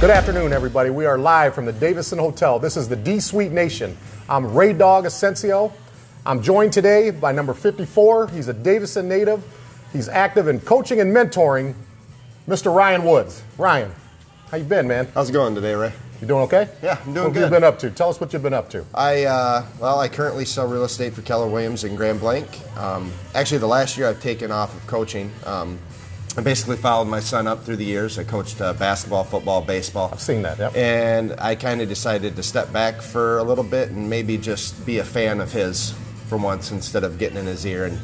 Good afternoon, everybody. We are live from the Davison Hotel. This is the D-Suite Nation. I'm Ray Dog Asensio. I'm joined today by number 54. He's a Davison native. He's active in coaching and mentoring, Mr. Rayn Woods. Ryan, how you been, man? How's it going today, Ray? You doing okay? Yeah, I'm doing good. What good. have you been up to? Tell us what you've been up to. I currently sell real estate for Keller Williams in Grand Blanc. Actually, the last year I've taken off of coaching. I basically followed my son up through the years. I coached basketball, football, baseball. I've seen that, yep. And I kind of decided to step back for a little bit and maybe just be a fan of his for once instead of getting in his ear and,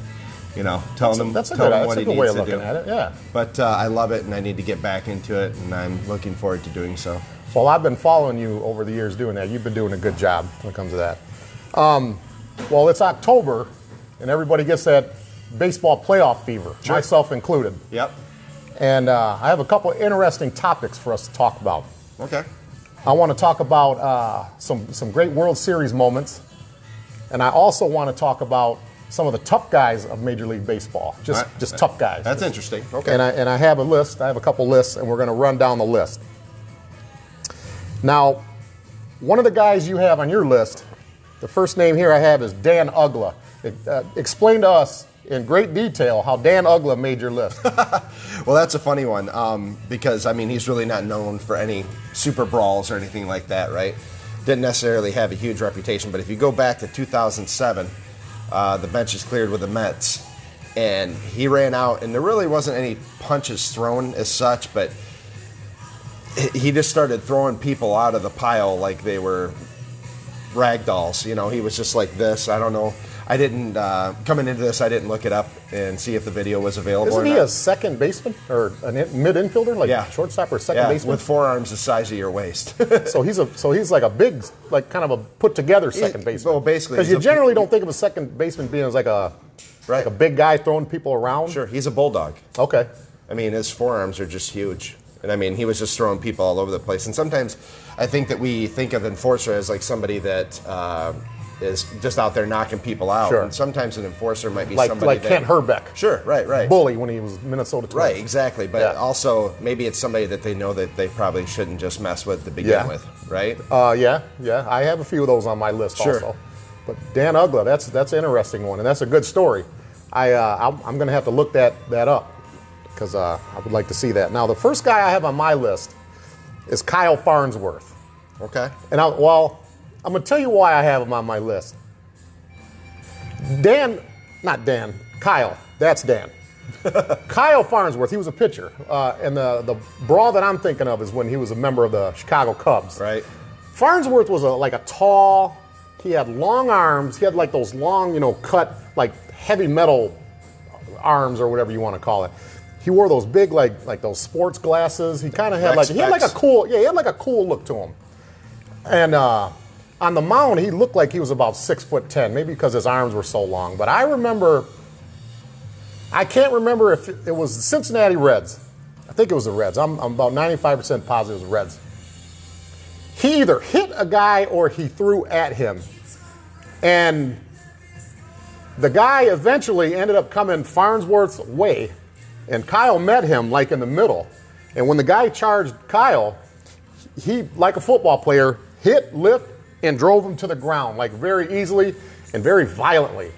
telling him what he needs to do. That's a good way of looking at it, yeah. But I love it, and I need to get back into it, and I'm looking forward to doing so. Well, I've been following you over the years doing that. You've been doing a good job when it comes to that. Well, it's October, and everybody gets that baseball playoff fever, Sure. myself included. Yep. And I have a couple of interesting topics for us to talk about. Okay. I want to talk about some great World Series moments, and I also want to talk about some of the tough guys of Major League Baseball, just tough guys. That's interesting. Okay. And I have a list. I have a couple lists, and we're going to run down the list. Now, one of the guys you have on your list, the first name here I have is Dan Uggla. Explain to us in great detail how Dan Uggla made your list. Well, that's a funny one because, he's really not known for any super brawls or anything like that, right? Didn't necessarily have a huge reputation, but if you go back to 2007, the bench is cleared with the Mets, and he ran out, and there really wasn't any punches thrown as such, but he just started throwing people out of the pile like they were rag dolls. He was just like this. I don't know. I didn't, coming into this, I didn't look it up and see if the video was available Isn't or he not. a second baseman or a mid-infielder, like shortstop or second baseman? With forearms the size of your waist. So he's like a big, like kind of a put-together second baseman. Well, basically. Because you generally don't think of a second baseman being as like a big guy throwing people around. Sure, he's a bulldog. Okay. His forearms are just huge. And he was just throwing people all over the place. And sometimes I think that we think of enforcer as like somebody that is just out there knocking people out. Sure. And sometimes an enforcer might be like somebody Kent Herbeck. Sure, right. Bully when he was Minnesota Twins. Right, exactly. But also maybe it's somebody that they know that they probably shouldn't just mess with to begin with, right? Yeah. I have a few of those on my list also. But Dan Uggla, that's an interesting one, and that's a good story. I'm going to have to look that up because I would like to see that. Now, the first guy I have on my list is Kyle Farnsworth. Okay. And I'm going to tell you why I have him on my list. Kyle. That's Dan. Kyle Farnsworth, he was a pitcher. And the brawl that I'm thinking of is when he was a member of the Chicago Cubs. Right. Farnsworth was like a tall, he had long arms. He had like those long, cut, like heavy metal arms or whatever you want to call it. He wore those big, like those sports glasses. He kind of had he had like a cool look to him. And on the mound, he looked like he was about 6'10", maybe because his arms were so long. But I can't remember if it was the Cincinnati Reds. I think it was the Reds. I'm about 95% positive it was the Reds. He either hit a guy or he threw at him. And the guy eventually ended up coming Farnsworth's way. And Kyle met him like in the middle. And when the guy charged Kyle, he, like a football player, hit, lift, and drove him to the ground, like very easily and very violently.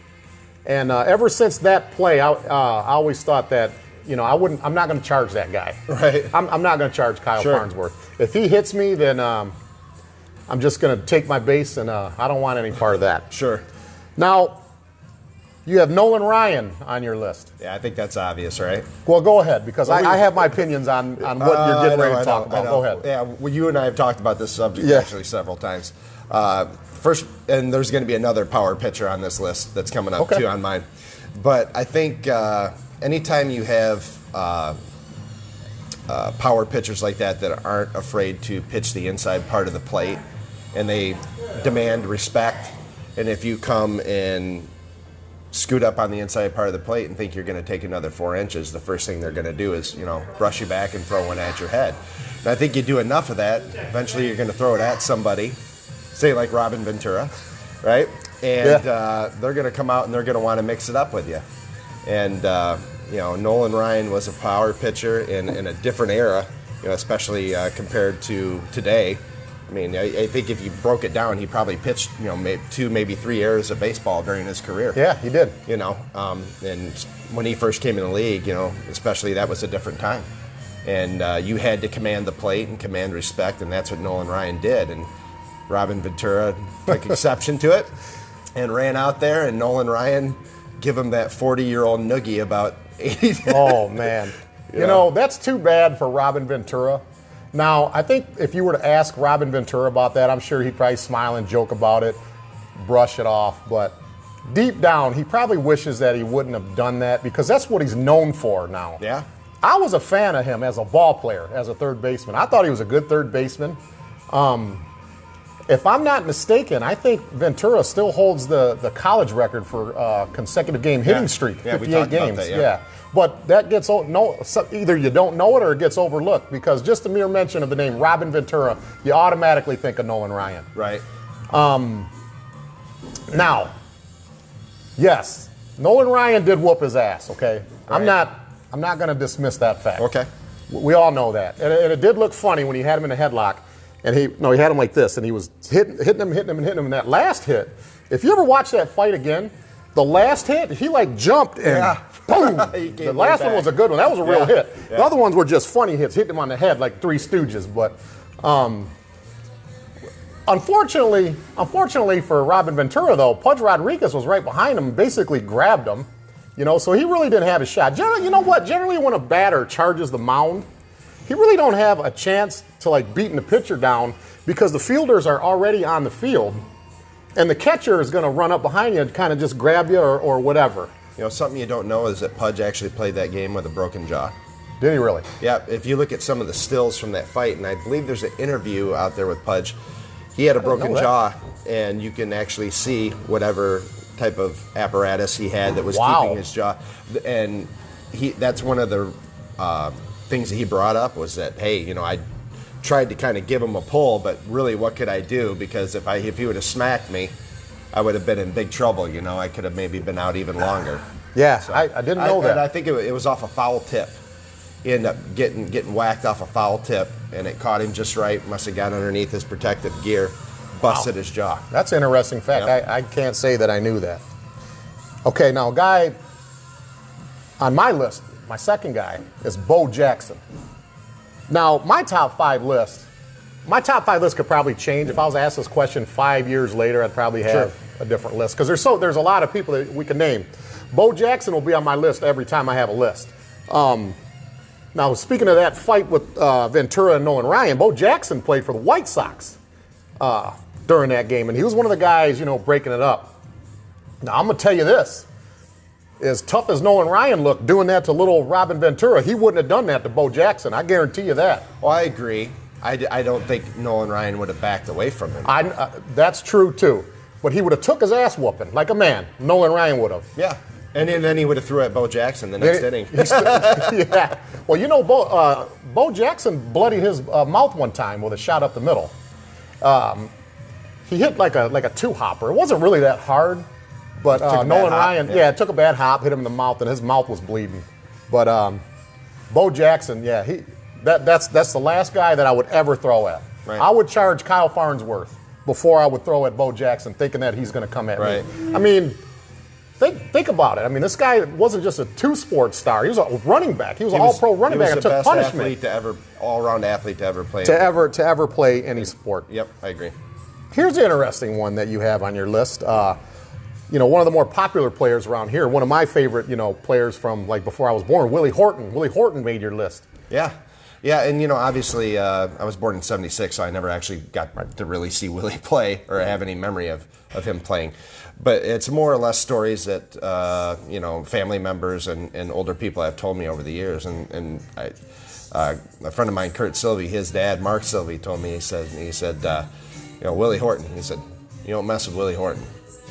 And ever since that play, I always thought that, I'm not going to charge that guy. Right. I'm not going to charge Kyle Farnsworth. If he hits me, then I'm just going to take my base, and I don't want any part of that. Sure. Now, you have Nolan Ryan on your list. Yeah, I think that's obvious, right? Well, go ahead, because I have my opinions on what you're getting ready to talk about. Go ahead. Yeah, well, you and I have talked about this subject actually several times. First, and there's going to be another power pitcher on this list that's coming up too on mine. But I think anytime you have power pitchers like that aren't afraid to pitch the inside part of the plate, and they demand respect, and if you come and scoot up on the inside part of the plate and think you're going to take another 4 inches, the first thing they're going to do is, brush you back and throw one at your head. And I think you do enough of that, eventually you're going to throw it at somebody, say like Robin Ventura, right? And they're going to come out and they're going to want to mix it up with you. And, Nolan Ryan was a power pitcher in a different era especially compared to today. I mean, I think if you broke it down, he probably pitched, maybe 2, maybe 3 eras of baseball during his career. Yeah, he did. And when he first came in the league, especially that was a different time. And you had to command the plate and command respect, and that's what Nolan Ryan did. And Robin Ventura took exception to it and ran out there, and Nolan Ryan give him that 40-year-old noogie about 80. Oh, man. That's too bad for Robin Ventura. Now, I think if you were to ask Robin Ventura about that, I'm sure he'd probably smile and joke about it, brush it off. But deep down, he probably wishes that he wouldn't have done that because that's what he's known for now. Yeah. I was a fan of him as a ball player, as a third baseman. I thought he was a good third baseman. If I'm not mistaken, I think Ventura still holds the college record for consecutive game hitting streak, 58 games. About that, But that gets either you don't know it or it gets overlooked because just the mere mention of the name Robin Ventura, you automatically think of Nolan Ryan. Right. Now, yes, Nolan Ryan did whoop his ass. Okay, Right. I'm not going to dismiss that fact. Okay. We all know that, and it did look funny when he had him in a headlock, and he had him like this, and he was hitting him. And that last hit, if you ever watch that fight again, the last hit, he like jumped and boom. The last one was a good one. That was a real hit. Yeah. The other ones were just funny hits, hitting him on the head like Three Stooges. But unfortunately for Robin Ventura, though, Pudge Rodriguez was right behind him and basically grabbed him. So he really didn't have a shot. Generally, you know what? Generally, when a batter charges the mound, he really don't have a chance to like beating the pitcher down because the fielders are already on the field, and the catcher is going to run up behind you and kind of just grab you or whatever. Something you don't know is that Pudge actually played that game with a broken jaw. Did he really? Yeah, if you look at some of the stills from that fight, and I believe there's an interview out there with Pudge, he had a broken jaw, and you can actually see whatever type of apparatus he had that was keeping his jaw. And that's one of the things that he brought up was that, hey, I tried to kind of give him a pull, but really what could I do? Because if he would have smacked me, I would have been in big trouble. I could have maybe been out even longer. Yeah, so I didn't know that. I think it was off a foul tip. He ended up getting whacked off a foul tip, and it caught him just right. Must have got underneath his protective gear, busted his jaw. That's an interesting fact. Yep. I can't say that I knew that. Okay, now a guy on my list, my second guy, is Bo Jackson. Now, my top five list could probably change. If I was asked this question 5 years later, I'd probably have a different list. Because there's a lot of people that we can name. Bo Jackson will be on my list every time I have a list. Now, speaking of that fight with Ventura and Nolan Ryan, Bo Jackson played for the White Sox during that game, and he was one of the guys, breaking it up. Now, I'm going to tell you this. As tough as Nolan Ryan looked doing that to little Robin Ventura, he wouldn't have done that to Bo Jackson. I guarantee you that. Well, I agree. I don't think Nolan Ryan would have backed away from him. That's true, too. But he would have took his ass whooping like a man. Nolan Ryan would have. Yeah. And then he would have threw at Bo Jackson the next inning. Yeah. Well, Bo Jackson bloodied his mouth one time with a shot up the middle. He hit like a two-hopper. It wasn't really that hard. But Nolan Ryan, it took a bad hop, hit him in the mouth, and his mouth was bleeding. But Bo Jackson, that's the last guy that I would ever throw at. Right. I would charge Kyle Farnsworth before I would throw at Bo Jackson, thinking that he's going to come at me. I mean, think about it. I mean, this guy wasn't just a two-sport star. He was a running back. He was an all-pro running back and took punishment. He was the best all-around athlete to ever play. To ever play any sport. Yep, I agree. Here's the interesting one that you have on your list. One of the more popular players around here, one of my favorite, players from like before I was born, Willie Horton. Willie Horton made your list. Yeah. Yeah, and obviously I was born in '76, so I never actually got to really see Willie play or have any memory of him playing. But it's more or less stories that family members and older people have told me over the years. And a friend of mine, Kurt Sylvie, his dad, Mark Sylvie, told me, he said, Willie Horton. He said, you don't mess with Willie Horton.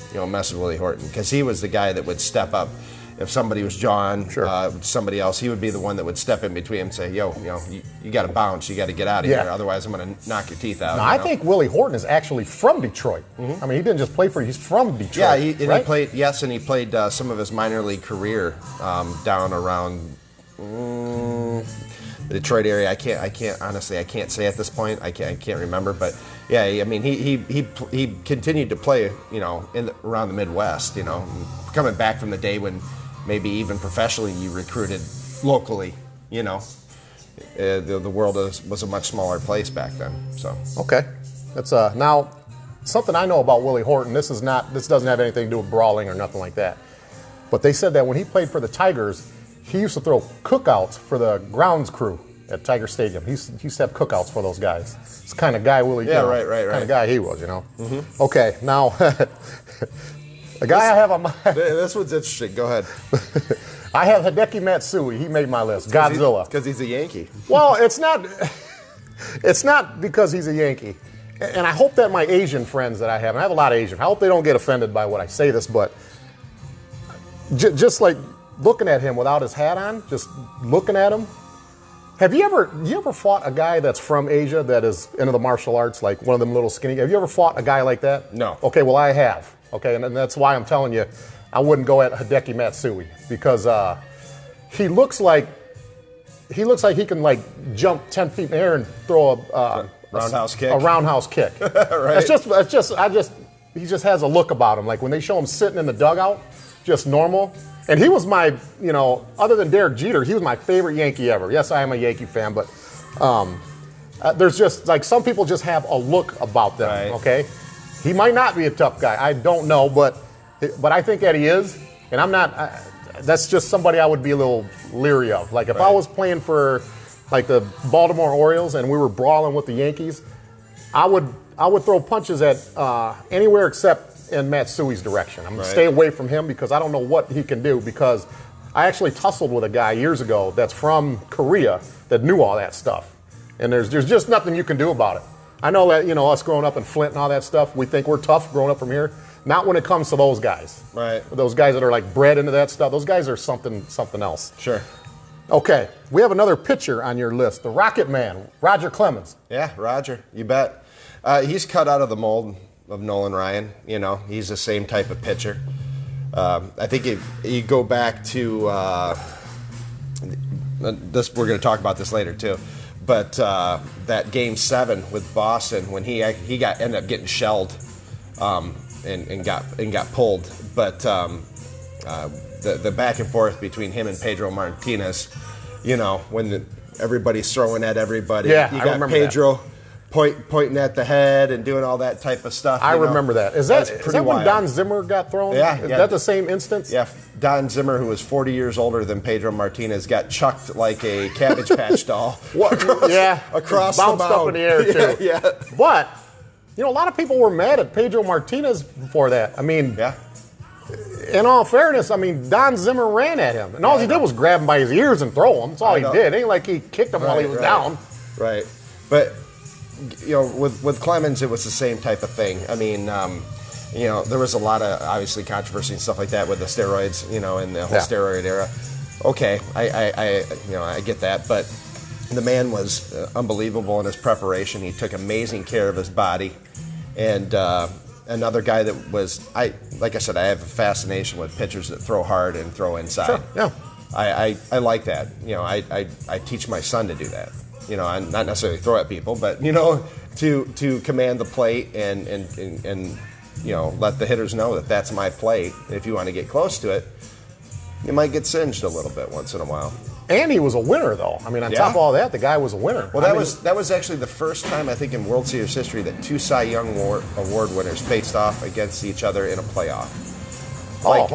You don't mess with Willie Horton, because he was the guy that would step up. If somebody was jawing somebody else, he would be the one that would step in between and say, you got to bounce, you got to get out of here, otherwise I'm going to knock your teeth out. Now, I think Willie Horton is actually from Detroit. Mm-hmm. I mean, he didn't just play he's from Detroit. Yeah, he played some of his minor league career down around Detroit area. I can't honestly, I can't say at this point. I can't remember, but yeah, I mean, he continued to play, you know, around the Midwest, you know, coming back from the day when maybe even professionally you recruited locally, you know. The world was a much smaller place back then. So okay, that's now something I know about Willie Horton. This doesn't have anything to do with brawling or nothing like that. But they said that when he played for the Tigers, he used to throw cookouts for the grounds crew at Tiger Stadium. He used to have cookouts for those guys. It's the kind of guy Willie. Yeah, you know, right. Kind of guy he was, you know. Mm-hmm. Okay, now the guy I have on my this one's interesting. Go ahead. I have Hideki Matsui. He made my list. Godzilla. Because he's a Yankee. Well, it's not. It's not because he's a Yankee. And I hope that my Asian friends that I have, and I have a lot of Asian, I hope they don't get offended by what I say this, but just like looking at him without his hat on, just looking at him. Have you ever fought a guy that's from Asia that is into the martial arts, like one of them little skinny? Have you ever fought a guy like that? No. Okay, well I have. Okay, and that's why I'm telling you, I wouldn't go at Hideki Matsui because he looks like he can like jump 10 feet in the air and throw a roundhouse kick. A roundhouse kick. Right. He just has a look about him. Like when they show him sitting in the dugout, just normal. And he was my, you know, other than Derek Jeter, he was my favorite Yankee ever. Yes, I am a Yankee fan, but there's just like some people just have a look about them. Right. Okay, he might not be a tough guy. I don't know, but I think that he is, and I'm not. That's just somebody I would be a little leery of. Like if I was playing for like the Baltimore Orioles and we were brawling with the Yankees, I would throw punches at anywhere except in Matsui's direction. I'm going to stay away from him because I don't know what he can do, because I actually tussled with a guy years ago that's from Korea that knew all that stuff. And there's just nothing you can do about it. I know that, you know, us growing up in Flint and all that stuff, we think we're tough growing up from here. Not when it comes to those guys. Right. Those guys that are like bred into that stuff. Those guys are something else. Sure. Okay, we have another pitcher on your list, the Rocket Man, Roger Clemens. Yeah, Roger, you bet. He's cut out of the mold of Nolan Ryan. You know, he's the same type of pitcher. I think you go back to this. We're going to talk about this later too, but that Game 7 with Boston when he ended up getting shelled and got pulled. But the back and forth between him and Pedro Martinez, you know, when everybody's throwing at everybody. Yeah, you I got remember Pedro. that. Pointing at the head and doing all that type of stuff. I remember that. Is that when wild. Don Zimmer got thrown? Yeah. Is that the same instance? Yeah. Don Zimmer, who was 40 years older than Pedro Martinez, got chucked like a Cabbage Patch doll. Across bounced the mound. Up in the air too. Yeah. But you know, a lot of people were mad at Pedro Martinez for that. I mean, in all fairness, I mean, Don Zimmer ran at him, and all he did was grab him by his ears and throw him. That's all he did. It ain't like he kicked him while he was down. Right. But you know, with Clemens, it was the same type of thing. I mean, you know, there was a lot of obviously controversy and stuff like that with the steroids, you know, in the whole steroid era. Okay, I get that, but the man was unbelievable in his preparation. He took amazing care of his body, and another guy that was, like I said, I have a fascination with pitchers that throw hard and throw inside. Sure. Yeah. I like that. You know, I teach my son to do that. You know, and not necessarily throw at people, but you know, to command the plate and you know, let the hitters know that that's my plate. And if you want to get close to it, you might get singed a little bit once in a while. And he was a winner, though. I mean, on top of all that, the guy was a winner. Well, that was actually the first time I think in World Series history that two Cy Young Award winners faced off against each other in a playoff.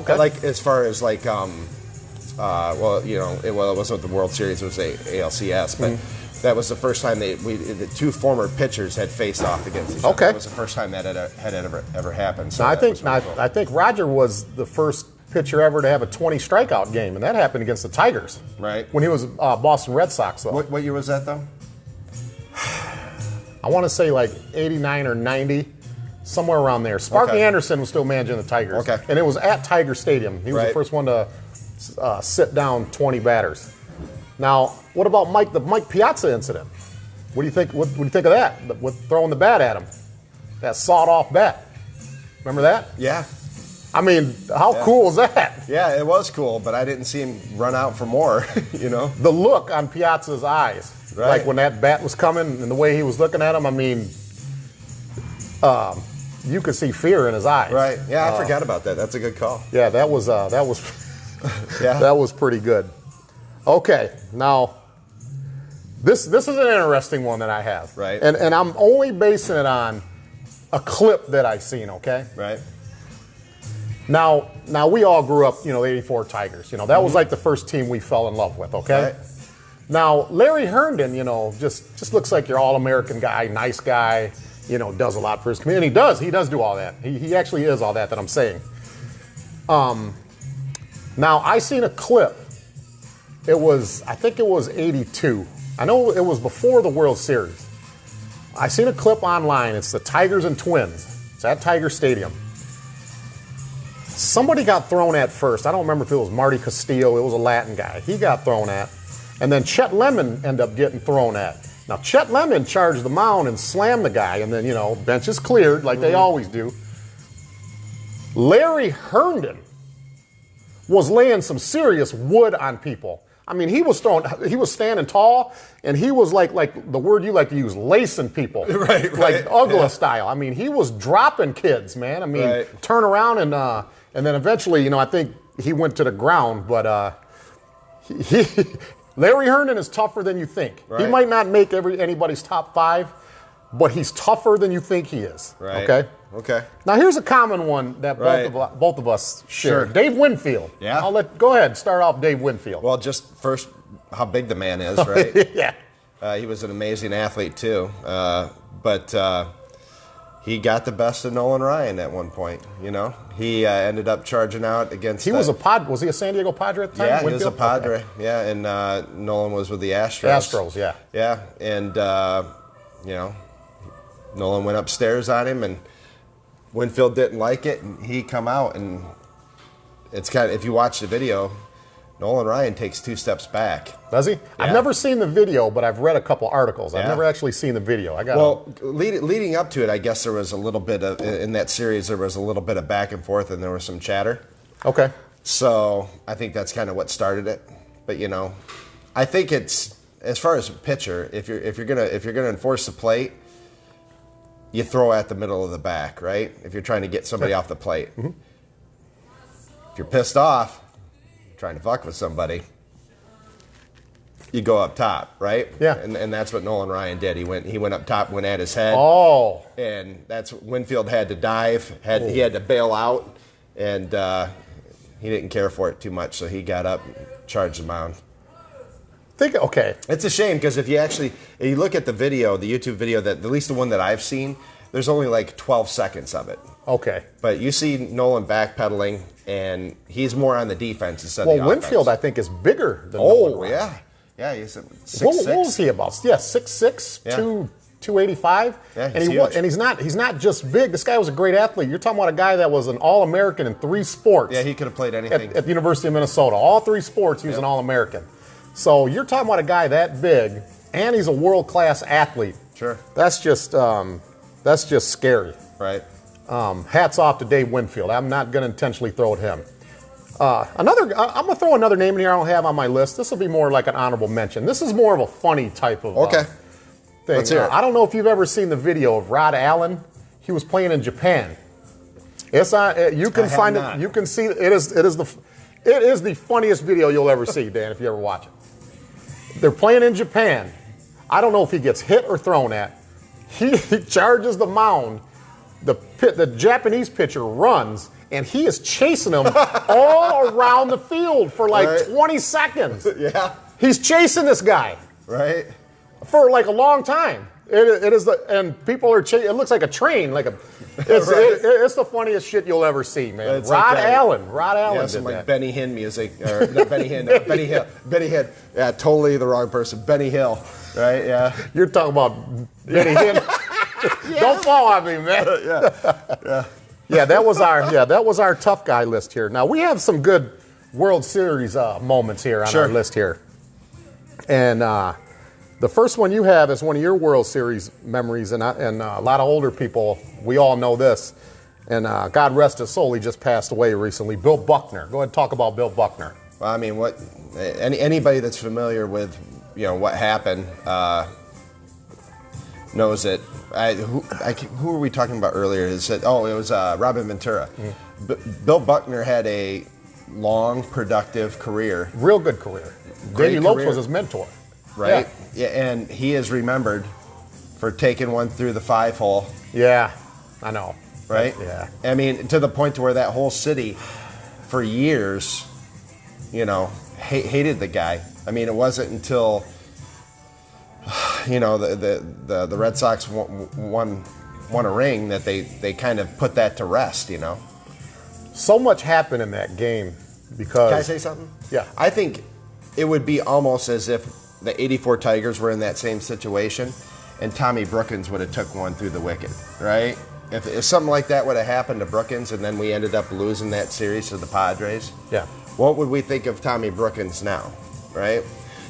Like as far as like well, you know, it wasn't the World Series; it was a ALCS, but. That was the first time the two former pitchers had faced off against each other. Okay. That was the first time that had ever happened. So I think Roger was the first pitcher ever to have a 20 strikeout game, and that happened against the Tigers. Right. When he was Boston Red Sox, though. What year was that, though? I want to say like 89 or 90, somewhere around there. Sparky Anderson was still managing the Tigers. Okay. And it was at Tiger Stadium. He was the first one to sit down 20 batters. Now, what about the Mike Piazza incident? What do you think? What do you think of that? With throwing the bat at him, that sawed-off bat. Remember that? Yeah. I mean, how cool is that? Yeah, it was cool, but I didn't see him run out for more, you know? The look on Piazza's eyes, Right. like when that bat was coming and the way he was looking at him, I mean, you could see fear in his eyes. Right. Yeah, I forgot about that. That's a good call. Yeah, that was Yeah. that was pretty good. Okay, now this is an interesting one that I have. Right. And I'm only basing it on a clip that I've seen, okay? Right. Now we all grew up, the 84 Tigers. That was like the first team we fell in love with, okay? Right. Now, Larry Herndon, just looks like your all-American guy, nice guy, does a lot for his community. He does do all that. He actually is all that I'm saying. Now, I seen a clip. I think it was 82. I know it was before the World Series. I seen a clip online. It's the Tigers and Twins. It's at Tiger Stadium. Somebody got thrown at first. I don't remember if it was Marty Castillo. It was a Latin guy. He got thrown at. And then Chet Lemon ended up getting thrown at. Now, Chet Lemon charged the mound and slammed the guy. And then, bench is cleared like they always do. Larry Herndon was laying some serious wood on people. I mean, he was standing tall, and he was like the word you like to use, lacing people. Right. Like Uggla style. I mean, he was dropping kids, man. I mean, turn around and then eventually, I think he went to the ground, but Larry Herndon is tougher than you think. Right. He might not make anybody's top 5, but he's tougher than you think he is. Right. Okay. Now here's a common one that both of us share. Sure. Dave Winfield. Yeah. Go ahead. Start off Dave Winfield. Well, just first, how big the man is, right? Yeah. He was an amazing athlete too, but he got the best of Nolan Ryan at one point. He ended up charging out against. Was he a San Diego Padre at the time? Yeah, Winfield? he was a Padre. Okay. Yeah, and Nolan was with the Astros. The Astros, yeah. Yeah, and Nolan went upstairs on him, and Winfield didn't like it, and he come out, and it's kind of, if you watch the video, Nolan Ryan takes 2 steps back. Does he? Yeah. I've never seen the video, but I've read a couple articles. I've Yeah. never actually seen the video. Leading up to it, I guess there was a little bit of, in that series, there was a little bit of back and forth, and there was some chatter. Okay. So I think that's kind of what started it. But I think it's, as far as a pitcher, if you're gonna enforce the plate, you throw at the middle of the back, right? If you're trying to get somebody off the plate. Mm-hmm. If you're pissed off, trying to fuck with somebody, you go up top, right? Yeah. And that's what Nolan Ryan did. He went up top, went at his head. Oh. And that's what Winfield had to dive. He had to bail out, and he didn't care for it too much, so he got up and charged the mound. Okay. It's a shame because if you look at the video, the YouTube video, that at least the one that I've seen, there's only like 12 seconds of it. Okay. But you see Nolan backpedaling, and he's more on the defense instead of the offense. Winfield, I think, is bigger than Nolan Ryan. Yeah. Yeah, he's 6'6". What was he about? Yeah, 6'6", Yeah. 285. Yeah, and he's not just big. This guy was a great athlete. You're talking about a guy that was an All-American in 3 sports. Yeah, he could have played anything. At the University of Minnesota. All 3 sports, he was an All-American. So you're talking about a guy that big, and he's a world-class athlete. Sure. That's just scary. Right. Hats off to Dave Winfield. I'm not going to intentionally throw at him. I'm going to throw another name in here I don't have on my list. This will be more like an honorable mention. This is more of a funny type of thing. Let's hear it. I don't know if you've ever seen the video of Rod Allen. He was playing in Japan. It's on. You can find it. You can see it. It is the funniest video you'll ever see, Dan, if you ever watch it. They're playing in Japan. I don't know if he gets hit or thrown at. He charges the mound. The Japanese pitcher runs, and he is chasing him all around the field for like 20 seconds. Yeah. He's chasing this guy. Right. For like a long time. And people are chasing. It looks like a train. It's the funniest shit you'll ever see, man. It's Rod like Allen did some like Benny Hinn music, or not Benny Hinn, Benny Hill. Benny Hinn. Yeah, totally the wrong person. Benny Hill. Right? Yeah. You're talking about Benny Hinn. Don't fall on me, man. Yeah, that was our tough guy list here. Now we have some good World Series moments here on our list here, and the first one you have is one of your World Series memories, and a lot of older people, we all know this. And God rest his soul, he just passed away recently. Bill Buckner. Go ahead and talk about Bill Buckner. Well, I mean, anybody that's familiar with what happened knows it. Who were we talking about earlier? It was Robin Ventura. Bill Buckner had a long, productive career. Real good career. Davey Lopes was his mentor. Right? Yeah, and he is remembered for taking one through the 5-hole. Yeah, I know. Right? Yeah. I mean, to the point to where that whole city, for years, hated the guy. I mean, it wasn't until, the Red Sox won a ring that they kind of put that to rest, So much happened in that game because... Can I say something? Yeah. I think it would be almost as if the 84 Tigers were in that same situation and Tommy Brookins would have took one through the wicket, right? If something like that would have happened to Brookins and then we ended up losing that series to the Padres, yeah, what would we think of Tommy Brookins now, right?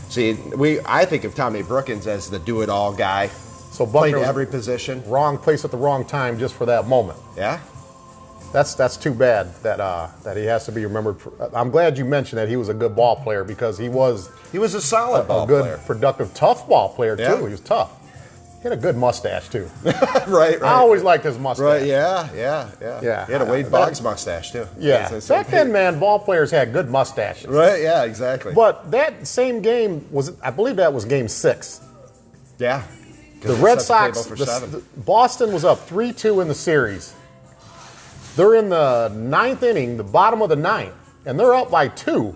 See, I think of Tommy Brookins as the do-it-all guy. So Buckner played every position. Wrong place at the wrong time just for that moment. Yeah. That's too bad that he has to be remembered. I'm glad you mentioned that he was a good ball player because he was a solid ball player. A good, productive, tough ball player, too. Yeah. He was tough. He had a good mustache, too. Right. I always liked his mustache. Right, yeah. He had a Wade Boggs mustache, too. Yeah. Back then, man, ball players had good mustaches. Right, yeah, exactly. But that same game I believe that was game 6. Yeah. The Red Sox, Boston was up 3-2 in the series. They're in the 9th inning, the bottom of the 9th, and they're up by 2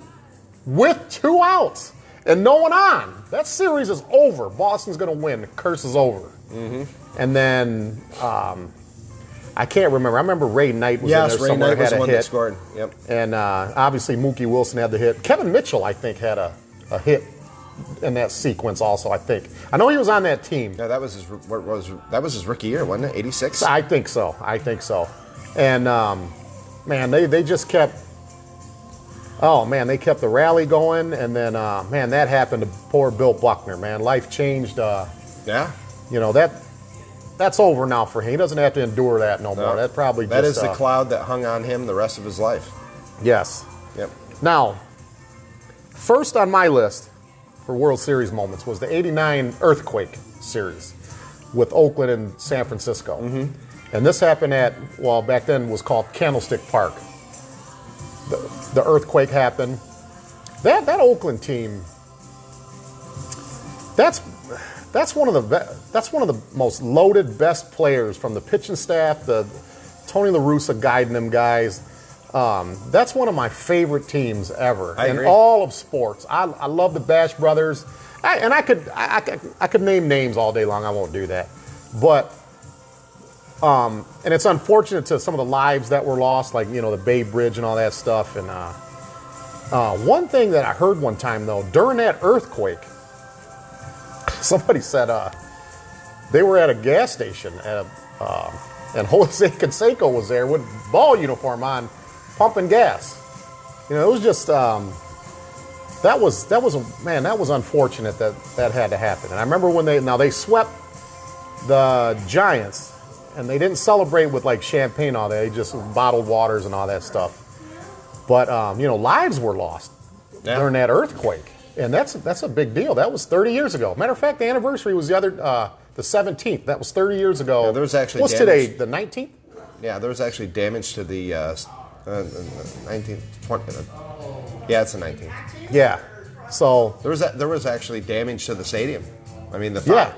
with 2 outs and no one on. That series is over. Boston's going to win. The curse is over. Mm-hmm. And then I can't remember. I remember Ray Knight was in there Ray somewhere. Knight was had the a one hit. that scored. Yep. And obviously Mookie Wilson had the hit. Kevin Mitchell, I think, had a hit in that sequence also, I think. I know he was on that team. Yeah, that was his rookie year, wasn't it? 86? I think so. And, man, they just kept, they kept the rally going. And then, that happened to poor Bill Buckner, man. Life changed. Yeah. That's over now for him. He doesn't have to endure that no more. That is the cloud that hung on him the rest of his life. Yes. Yep. Now, first on my list for World Series moments was the 89 Earthquake series with Oakland and San Francisco. Mm-hmm. And this happened at, back then was called Candlestick Park. The earthquake happened. That Oakland team, that's one of the most loaded, best players from the pitching staff, the Tony La Russa guiding them guys. That's one of my favorite teams ever in all of sports. I love the Bash Brothers, I could name names all day long. I won't do that, but and it's unfortunate to some of the lives that were lost, like the Bay Bridge and all that stuff. And one thing that I heard one time though during that earthquake, somebody said they were at a gas station and Jose Canseco was there with ball uniform on, pumping gas. It was just that was unfortunate that had to happen. And I remember when they swept the Giants, and they didn't celebrate with like champagne and all that. They just bottled waters and all that stuff. But lives were lost during that earthquake, and that's a big deal. That was 30 years ago. Matter of fact, the anniversary was the 17th. That was 30 years ago. Yeah, there was actually what's today? The 19th? Yeah, there was actually damage to the 19th, 20th. Yeah, it's the 19th. Yeah. So there was actually damage to the stadium. I mean, the thought,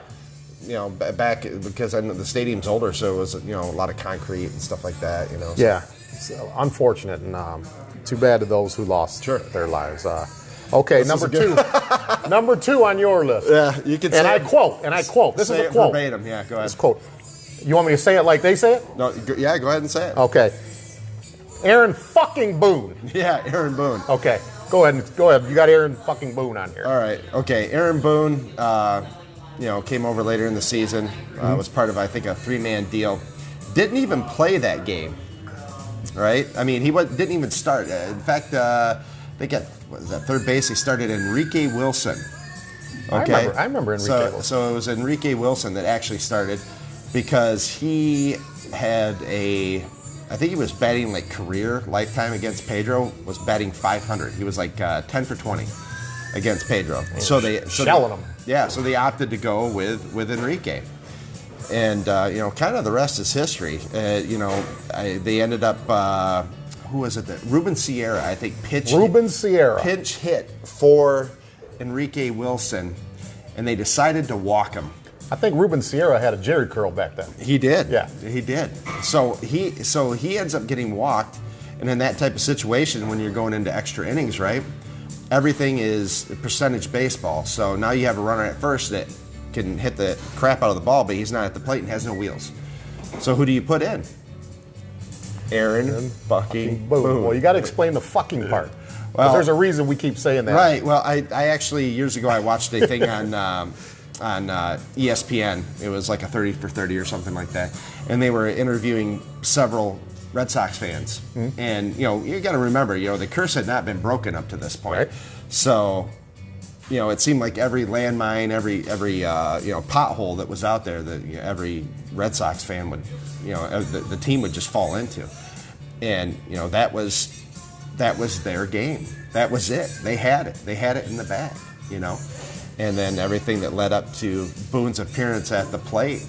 back because I know the stadium's older, so it was a lot of concrete and stuff like that. So. Yeah, so unfortunate and too bad to those who lost their lives. Okay, number 2. Number 2 on your list. Yeah, you can. And I quote. This is a quote. Verbatim. Yeah, go ahead. This quote. You want me to say it like they say it? No. Yeah, go ahead and say it. Okay. Aaron fucking Boone. Yeah, Aaron Boone. Okay, go ahead. You got Aaron fucking Boone on here. All right. Okay, Aaron Boone. Came over later in the season. Was part of I think a 3-man deal. Didn't even play that game. Right. I mean, he didn't even start. In fact, they got third base. They started Enrique Wilson. Okay. I remember Enrique Wilson. So it was Enrique Wilson that actually started because he had a I think he was batting like career lifetime against Pedro was batting 500. He was like 10 for 20 against Pedro. So shelling him. Yeah, so they opted to go with Enrique. And, kind of the rest is history. They ended up, who was it? Ruben Sierra, I think, pinch hit for Enrique Wilson, and they decided to walk him. I think Ruben Sierra had a Jerry curl back then. He did. Yeah. He did. So he ends up getting walked, and in that type of situation, when you're going into extra innings, right, everything is percentage baseball. So now you have a runner at first that can hit the crap out of the ball, but he's not at the plate and has no wheels. So who do you put in? Aaron fucking Boone. Well, you got to explain the fucking part. Well, there's a reason we keep saying that. Right. Well, I actually, years ago, I watched a thing on ESPN. It was like a 30 for 30 or something like that. And they were interviewing several Red Sox fans. Mm-hmm. And, you got to remember, the curse had not been broken up to this point. Right. So, it seemed like every landmine, every pothole that was out there that every Red Sox fan would, the team would just fall into. And, that was their game. That was it. They had it. They had it in the bag, And then everything that led up to Boone's appearance at the plate,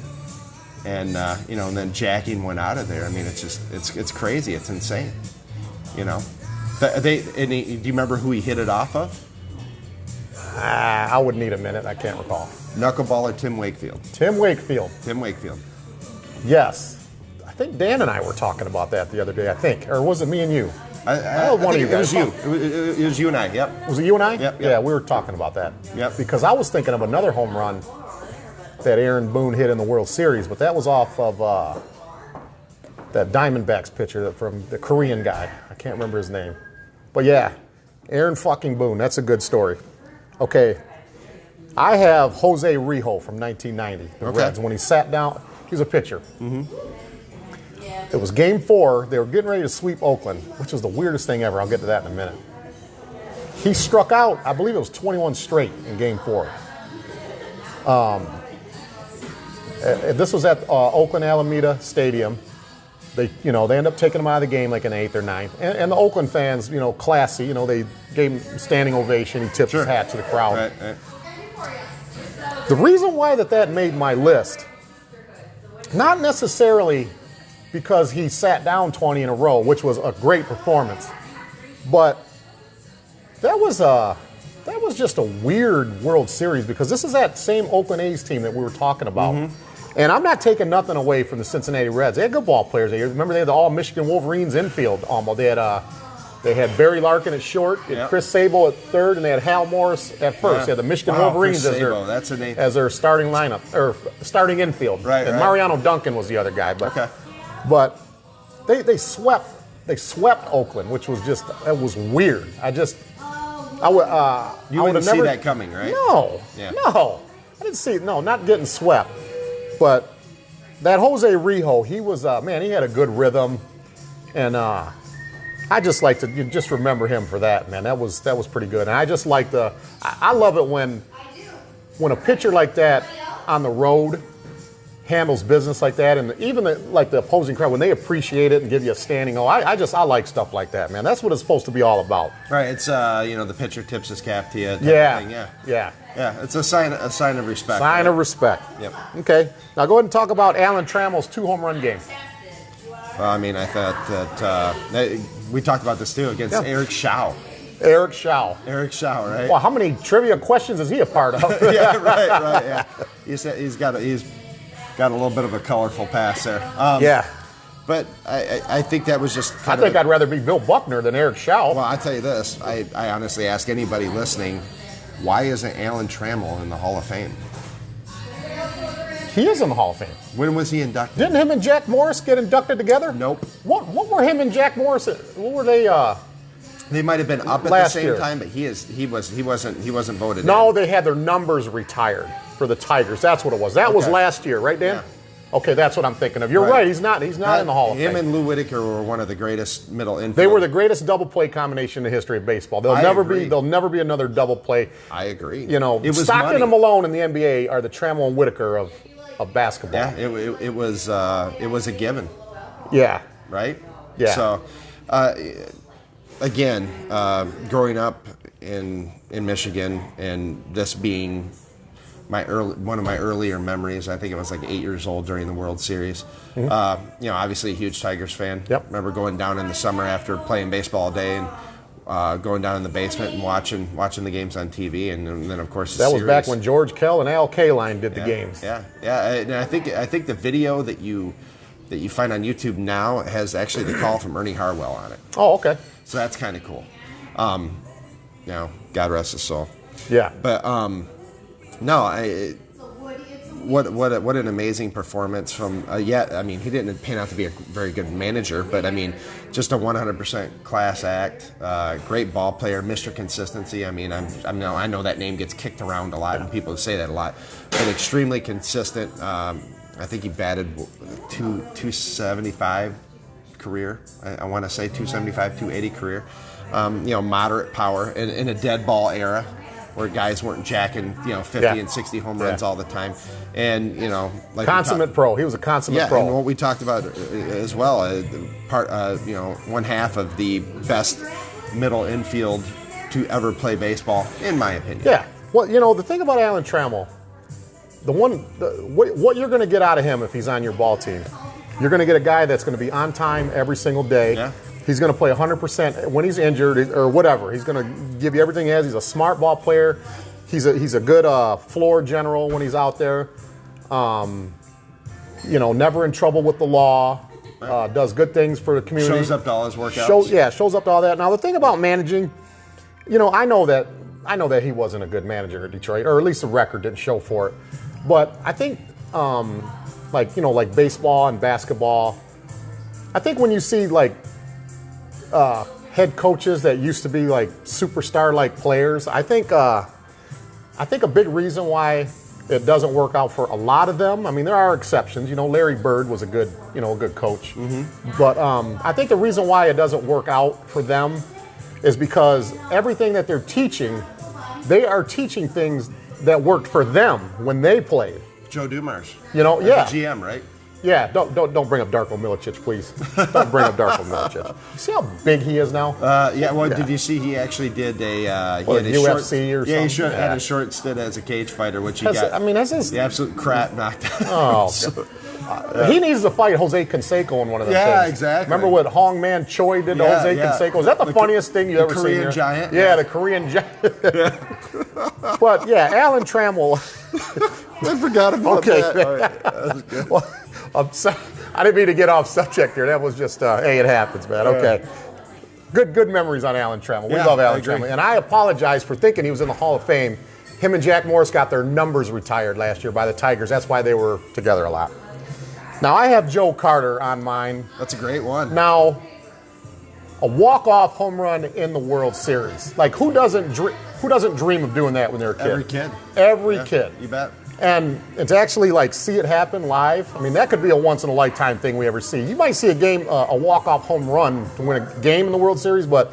and and then jacking one out of there. I mean, it's just it's crazy. It's insane. Do you remember who he hit it off of? I would need a minute. I can't recall. Knuckleballer Tim Wakefield. Tim Wakefield. Yes. I think Dan and I were talking about that the other day. I think, or was it me and you? I one of you guys. It was you and I. Yep. Was it you and I? Yep. Yeah, we were talking about that. Yep. Because I was thinking of another home run that Aaron Boone hit in the World Series, but that was off of that Diamondbacks pitcher from the Korean guy. I can't remember his name. But yeah, Aaron fucking Boone. That's a good story. Okay. I have Jose Rijo from 1990, the Reds. When he sat down, he was a pitcher. Mm-hmm. It was Game 4. They were getting ready to sweep Oakland, which was the weirdest thing ever. I'll get to that in a minute. He struck out, I believe it was 21 straight in Game 4. This was at Oakland Alameda Stadium. They end up taking him out of the game like in the 8th or 9th. And the Oakland fans, classy, they gave him a standing ovation. He tipped his hat to the crowd. Right. The reason why that made my list, not necessarily because he sat down 20 in a row, which was a great performance, but that was just a weird World Series because this is that same Oakland A's team that we were talking about. Mm-hmm. And I'm not taking nothing away from the Cincinnati Reds. They had good ball players. Remember, they had the all-Michigan Wolverines infield almost. They had Barry Larkin at short, and Chris Sabo at third, and they had Hal Morris at first. They had the Michigan Wolverines as their starting lineup, or starting infield. Right, and Mariano Duncan was the other guy. But they swept Oakland, which was it was weird. You wouldn't see that coming, right? No. Yeah. No. I didn't see it. No, not getting swept. But that Jose Rijo, he was, he had a good rhythm. And I just like to just remember him for that, man. That was pretty good. And I just like I love it when a pitcher like that on the road handles business like that, and even the opposing crowd, when they appreciate it and give you a standing I like stuff like that, man. That's what it's supposed to be all about. Right. It's the pitcher tips his cap to you. Yeah. It's a sign of respect. Sign of respect. Yep. Okay. Now go ahead and talk about Alan Trammell's 2-home run game. Well, I thought that we talked about this too against Eric Schau. Eric Schau, right? Well, how many trivia questions is he a part of? Yeah, right. Yeah. He's got a little bit of a colorful pass there. But I think that was just I think I'd rather be Bill Buckner than Eric Schau. Well, I'll tell you this. I honestly ask anybody listening, why isn't Alan Trammell in the Hall of Fame? He is in the Hall of Fame. When was he inducted? Didn't him and Jack Morris get inducted together? Nope. What were him and Jack Morris? What were they? They might have been up at the same time, but he wasn't voted. No, they had their numbers retired for the Tigers. That's what it was. That was last year, right, Dan? Yeah. Okay, that's what I'm thinking of. You're right. He's not in the Hall of Fame. Him and Lou Whitaker were one of the greatest middle infield. They were the greatest double play combination in the history of baseball. There'll never be another double play. I agree. It was Stockton and Malone in the NBA are the Trammell and Whitaker of basketball. Yeah, it was a given. Yeah. Right? Yeah. So, again, growing up in Michigan, and this being one of my earlier memories. I think it was like 8 years old during the World Series. Mm-hmm. Obviously a huge Tigers fan. Yep. Remember going down in the summer after playing baseball all day and going down in the basement and watching the games on TV, and then of course that was back when George Kell and Al Kaline did the games. Yeah. And I think the video that you find on YouTube now has actually the call from Ernie Harwell on it. Oh, okay. So that's kind of cool. God rest his soul. Yeah. But what an amazing performance from. I mean, he didn't pan out to be a very good manager, but I mean, just a 100% class act. Great ball player, Mr. Consistency. I mean, I know that name gets kicked around a lot, and people say that a lot, but extremely consistent. I think he batted 275 career. I want to say 275, 280 career. Moderate power in a dead ball era, where guys weren't jacking 50 and 60 home runs all the time, and like consummate pro. He was a consummate pro. And what we talked about as well, one half of the best middle infield to ever play baseball, in my opinion. Yeah. Well, the thing about Alan Trammell, what you're going to get out of him if he's on your ball team, you're going to get a guy that's going to be on time every single day. Yeah. He's going to play 100% when he's injured or whatever. He's going to give you everything he has. He's a smart ball player. He's a good floor general when he's out there. Never in trouble with the law. Does good things for the community. Shows up to all his workouts. Shows up to all that. Now the thing about managing, I know that he wasn't a good manager at Detroit, or at least the record didn't show for it. But I think, like baseball and basketball, I think when you see head coaches that used to be like superstar-like players, I think a big reason why it doesn't work out for a lot of them. I mean, there are exceptions. Larry Bird was a good coach. Mm-hmm. But I think the reason why it doesn't work out for them is because everything that they're teaching, they are teaching things that worked for them when they played. Joe Dumars. The GM, right? Yeah, don't bring up Darko Milicic, please. Don't bring up Darko Milicic. You see how big he is now? Did you see he actually did a UFC or something? Yeah, he had a short stint as a cage fighter, which he got the absolute crap knocked out. Oh, he needs to fight Jose Canseco in one of those things. Yeah, exactly. Remember what Hong Man Choi did to Jose Canseco? Is that the funniest thing you ever seen? The Korean Giant? Yeah, the Korean Giant. But, Alan Trammell. I forgot about that. All right. That was good. Well, I didn't mean to get off subject here. That was just, it happens, man. Okay. Good memories on Alan Trammell. We love Alan Trammell. And I apologize for thinking he was in the Hall of Fame. Him and Jack Morris got their numbers retired last year by the Tigers. That's why they were together a lot. Now, I have Joe Carter on mine. That's a great one. Now, a walk-off home run in the World Series. Like, who doesn't dream of doing that when they're a kid? Every kid. Kid. You bet. And to actually see it happen live, I mean, that could be a once-in-a-lifetime thing we ever see. You might see a walk-off home run to win a game in the World Series, but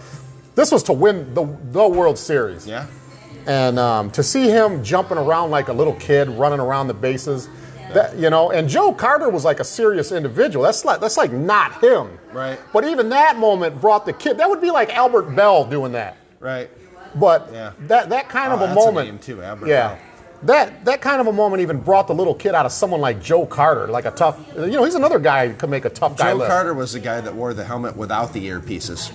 this was to win the World Series. Yeah. And to see him jumping around like a little kid, running around the bases, and Joe Carter was like a serious individual. That's like not him. Right. But even that moment brought the kid. That would be like Albert Bell doing that. Right. But that kind of a moment. That's a name too, Albert Bell. That kind of a moment even brought the little kid out of someone like Joe Carter, like a tough. He's another guy who could make a tough guy. Joe Carter was the guy that wore the helmet without the earpieces.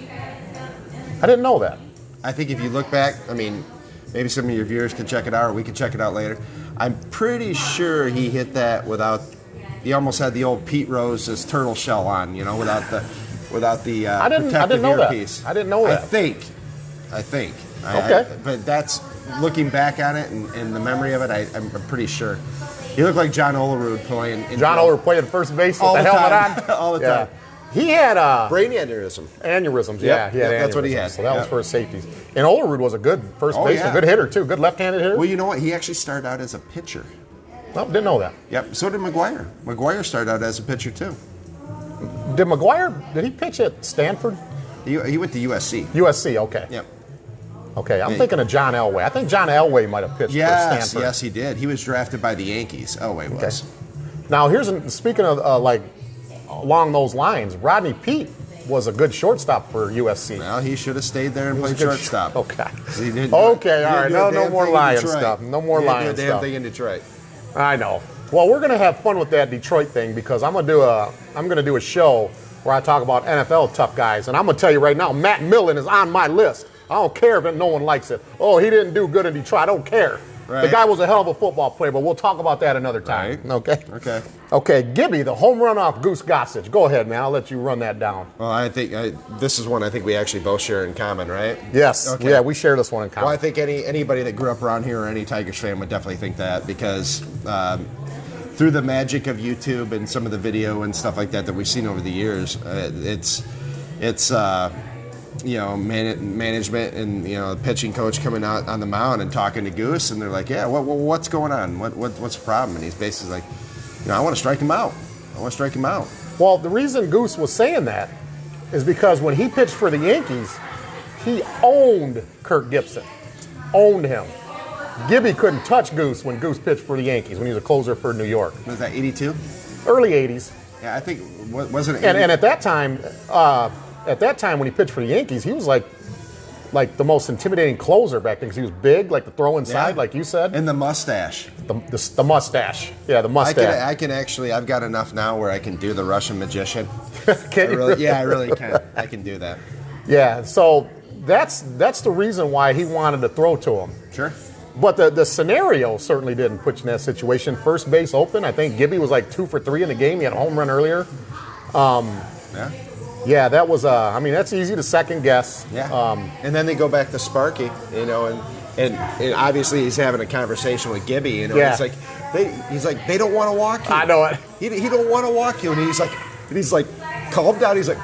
I didn't know that. I think if you look back, I mean, maybe some of your viewers can check it out, or we can check it out later. I'm pretty sure he hit that without. He almost had the old Pete Rose's turtle shell on, without the protective earpiece. I didn't know that. I think. Okay. But that's looking back on it and the memory of it. I'm pretty sure. He looked like John Olerud playing. John Olerud playing first base with the helmet on all the time. He had brain aneurysm. Aneurysms, yeah. He had that's what he had. So that was for his safeties. And Olerud was a good first baseman, a good hitter too, good left-handed hitter. Well, you know what? He actually started out as a pitcher. Oh, didn't know that. Yep. So did McGuire. McGuire started out as a pitcher too. Did McGuire? Did he pitch at Stanford? He went to USC. USC, okay. Yep. Okay, I'm thinking of John Elway. I think John Elway might have pitched for Stanford. Yes, he did. He was drafted by the Yankees. Elway was. Now, speaking of along those lines, Rodney Peete was a good shortstop for USC. Well, he should have stayed there and played shortstop. Okay. All right. No more Lion stuff. No more Lion stuff. Damn thing in Detroit. I know. Well, we're gonna have fun with that Detroit thing because I'm gonna do a show where I talk about NFL tough guys, and I'm gonna tell you right now, Matt Millen is on my list. I don't care if no one likes it. Oh, he didn't do good in Detroit. I don't care. Right. The guy was a hell of a football player, but we'll talk about that another time. Right. Okay. Gibby, the home run off Goose Gossage. Go ahead, man. I'll let you run that down. Well, I think this is one I think we actually both share in common, right? Yes. Okay. Yeah, we share this one in common. Well, I think anybody that grew up around here or any Tigers fan would definitely think that because through the magic of YouTube and some of the video and stuff like that we've seen over the years, it's management and the pitching coach coming out on the mound and talking to Goose, and they're like, "Yeah, what's going on? What's the problem?" And he's basically like, "I want to strike him out. Well, the reason Goose was saying that is because when he pitched for the Yankees, he owned Kirk Gibson, owned him. Gibby couldn't touch Goose when Goose pitched for the Yankees when he was a closer for New York. Was that 82? Early 80s. Yeah, I think wasn't it? And at that time. At that time, when he pitched for the Yankees, he was like the most intimidating closer back then because he was big, like the throw inside, like you said. And the mustache. The mustache. Yeah, the mustache. I can actually, I've got enough now where I can do the Russian magician. Can you? Really, yeah, I really can. I can do that. Yeah, so that's the reason why he wanted to throw to him. Sure. But the scenario certainly didn't put you in that situation. First base open. I think Gibby was like 2 for 3 in the game. He had a home run earlier. Yeah. Yeah, that was. That's easy to second guess. Yeah. And then they go back to Sparky, and obviously he's having a conversation with Gibby. Yeah. He's like, they don't want to walk you. I know it. He don't want to walk you, and he's like, calm down. He's like,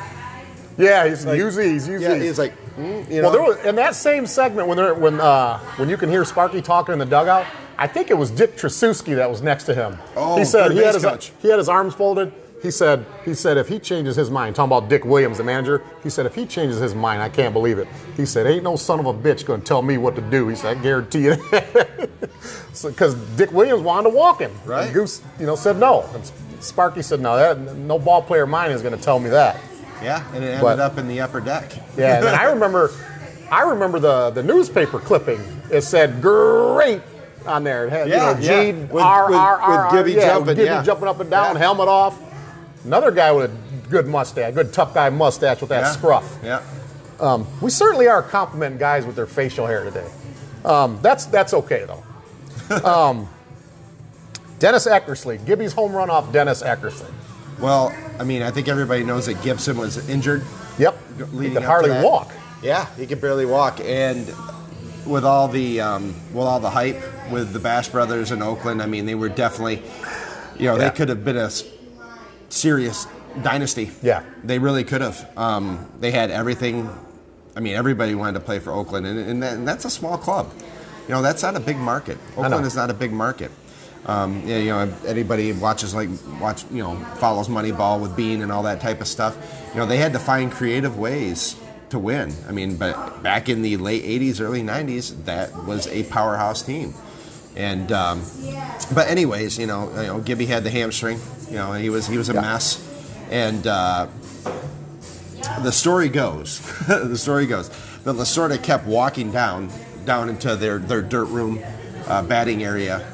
yeah, he's like, he's like, Well, there was in that same segment when you can hear Sparky talking in the dugout. I think it was Dick Trasuski that was next to him. Oh, he said he had his arms folded. He said if he changes his mind, talking about Dick Williams, the manager, he said if he changes his mind, I can't believe it. He said, ain't no son of a bitch going to tell me what to do. He said, I guarantee you. Because Dick Williams wanted to walk him. Right. And Goose, said no. And Sparky said, no ball player of mine is going to tell me that. Yeah, and it ended up in the upper deck. Yeah, and then I remember the newspaper clipping. It said, great. On there, it had with Gibby jumping up and down, helmet off. Another guy with a good mustache, good tough guy mustache with that scruff. Yeah. We certainly are complimenting guys with their facial hair today. That's okay though. Dennis Eckersley, Gibby's home run off Dennis Eckersley. Well, I think everybody knows that Gibson was injured. Yep. He could hardly walk. Yeah, he could barely walk, and with all the hype with the Bash brothers in Oakland, they were definitely, they could have been a serious dynasty. Yeah. They really could have. They had everything. Everybody wanted to play for Oakland, and that's a small club. That's not a big market. Oakland is not a big market. Anybody follows Moneyball with Bean and all that type of stuff. They had to find creative ways to win. But back in the late 80s, early 90s, that was a powerhouse team. And but anyways, Gibby had the hamstring. He was a mess. And the story goes that Lasorda kept walking down into their dirt room batting area,